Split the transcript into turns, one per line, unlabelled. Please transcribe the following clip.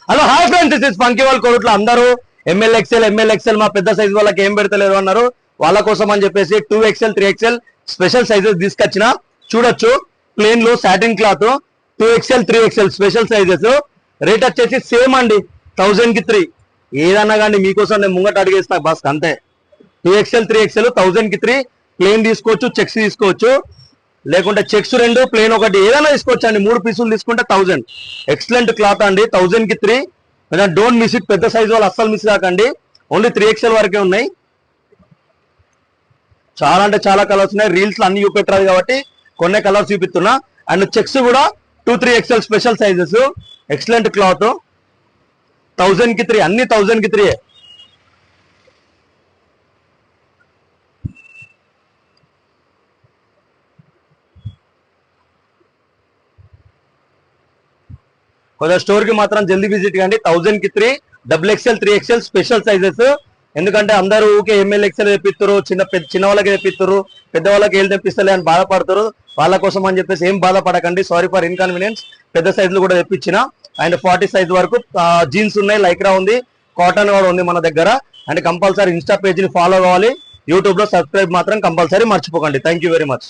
Hello hi friends, this is funky వాళ్ళ కోరుట్లో అందరూ M L XL మా పెద్ద సైజ్ వాళ్ళకి ఏం పెడతలేరు అన్నారు. వాళ్ళ కోసం అని చెప్పేసి 2XL 3XL స్పెషల్ సైజెస్ తీసుకొచ్చిన. చూడొచ్చు, ప్లేన్ లో satin cloth 2XL 3XL special sizes. Rate వచ్చేసి సేమ్ అండి, 1000 కి 3. ఏదన్నా కానీ మీకోసం నేను ముంగట అడిగేస్తా బస్ అంతే. 2XL 3XL 1000 కి 3. ప్లేన్ తీసుకోవచ్చు, చెక్స్ తీసుకోవచ్చు, లేకుంటే చెక్స్ 2 ప్లేన్ 1 ఏదైనా తీసుకోవచ్చు అండి. 3 పీసులు తీసుకుంటే 1000. ఎక్సలెంట్ క్లాత్ అండి, 1000 కి 3. Don't miss it. పెద్ద సైజ్ వాళ్ళు అస్సలు మిస్ కాకండి. ఓన్లీ 3XL వరకే ఉన్నాయి. చాలా అంటే చాలా కలర్స్ ఉన్నాయి. రీల్స్ లో అన్ని చూపెట్టారు కాబట్టి కొన్ని కలర్స్ చూపిస్తున్నా. అండ్ చెక్స్ కూడా 2-3XL special sizes. Excellent cloth, 1000 కి 3. అన్ని 1000 కి 3. కొంచెం స్టోర్ కి మాత్రం జల్దీ విజిట్ కండి. 1000 కి 3, XXL 3XL స్పెషల్ సైజెస్. ఎందుకంటే అందరూ ఊకే ML XL తెప్పిస్తారు, చిన్న వాళ్ళకి తెప్పిస్తారు, పెద్ద వాళ్ళకి ఏళ్ళు తెప్పిస్తలే అని బాధపడతారు. వాళ్ళ కోసం అని చెప్పేసి ఏం బాధపడకండి. Sorry for inconvenience. పెద్ద సైజులు కూడా తెప్పించిన. అండ్ 40 సైజ్ వరకు జీన్స్ ఉన్నాయి, లైక్రా ఉంది, కాటన్ కూడా ఉంది మన దగ్గర. అండ్ కంపల్సరీ ఇన్స్టా పేజ్ ని ఫాలో కావాలి. యూట్యూబ్ లో సబ్స్క్రైబ్ మాత్రం కంపల్సరీ మర్చిపోకండి. Thank you very much.